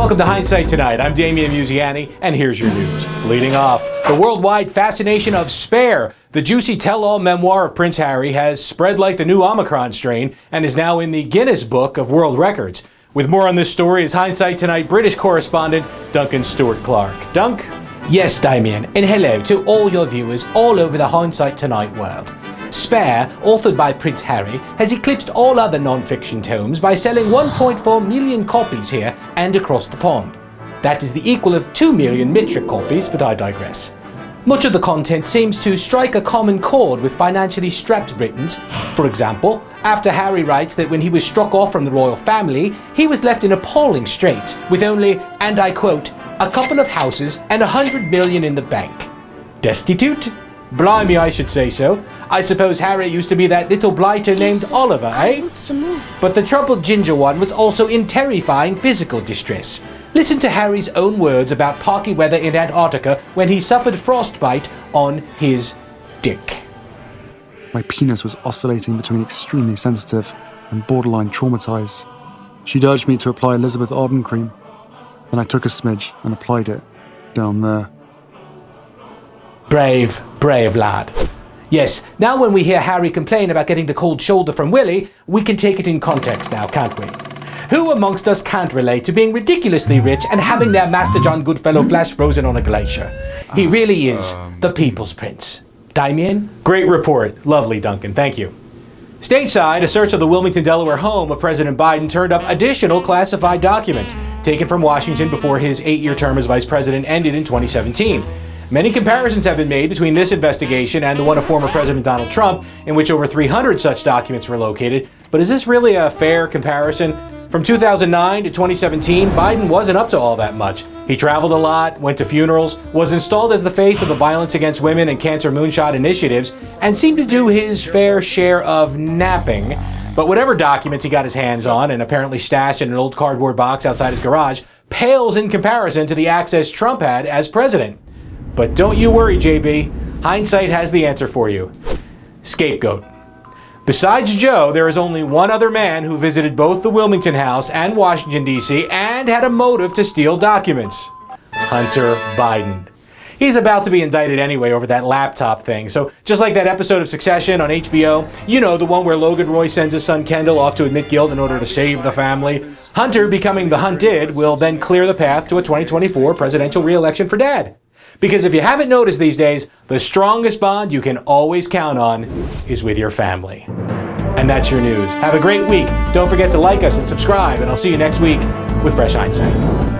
welcome to Hindsight Tonight. I'm Damian Muziani, and here's your news. Leading off, the worldwide fascination of Spare, the juicy tell-all memoir of Prince Harry, has spread like the new Omicron strain and is now in the Guinness Book of World Records. With more on this story is Hindsight Tonight British correspondent Duncan Stuart-Clark. Dunk? Yes, Damien, and hello to all your viewers all over the Hindsight Tonight world. Spare, authored by Prince Harry, has eclipsed all other non-fiction tomes by selling 1.4 million copies here and across the pond. That is the equal of 2 million metric copies, but I digress. Much of the content seems to strike a common chord with financially strapped Britons. For example, after Harry writes that when he was struck off from the royal family, he was left in appalling straits with only, and I quote, a couple of houses and 100 million in the bank. Destitute? Blimey, I should say so. I suppose Harry used to be that little blighter named Oliver, eh? But the troubled ginger one was also in terrifying physical distress. Listen to Harry's own words about parky weather in Antarctica when he suffered frostbite on his dick. My penis was oscillating between extremely sensitive and borderline traumatized. She'd urged me to apply Elizabeth Arden cream. Then I took a smidge and applied it down there. Brave, brave lad. Yes, now when we hear Harry complain about getting the cold shoulder from Willie, we can take it in context now, can't we? Who amongst us can't relate to being ridiculously rich and having their Master John Goodfellow flash frozen on a glacier? He really is the People's Prince. Damien? Great report. Lovely, Duncan. Thank you. Stateside, a search of the Wilmington, Delaware home of President Biden turned up additional classified documents taken from Washington before his 8-year term as vice president ended in 2017. Many comparisons have been made between this investigation and the one of former President Donald Trump, in which over 300 such documents were located. But is this really a fair comparison? From 2009 to 2017, Biden wasn't up to all that much. He traveled a lot, went to funerals, was installed as the face of the violence against women and cancer moonshot initiatives, and seemed to do his fair share of napping. But whatever documents he got his hands on and apparently stashed in an old cardboard box outside his garage pales in comparison to the access Trump had as president. But don't you worry, JB. Hindsight has the answer for you. Scapegoat. Besides Joe, there is only one other man who visited both the Wilmington House and Washington, D.C. and had a motive to steal documents. Hunter Biden. He's about to be indicted anyway over that laptop thing. So just like that episode of Succession on HBO, you know, the one where Logan Roy sends his son Kendall off to admit guilt in order to save the family. Hunter, becoming the hunted, will then clear the path to a 2024 presidential re-election for Dad. Because if you haven't noticed these days, the strongest bond you can always count on is with your family. And that's your news. Have a great week. Don't forget to like us and subscribe, and I'll see you next week with Fresh Hindsight.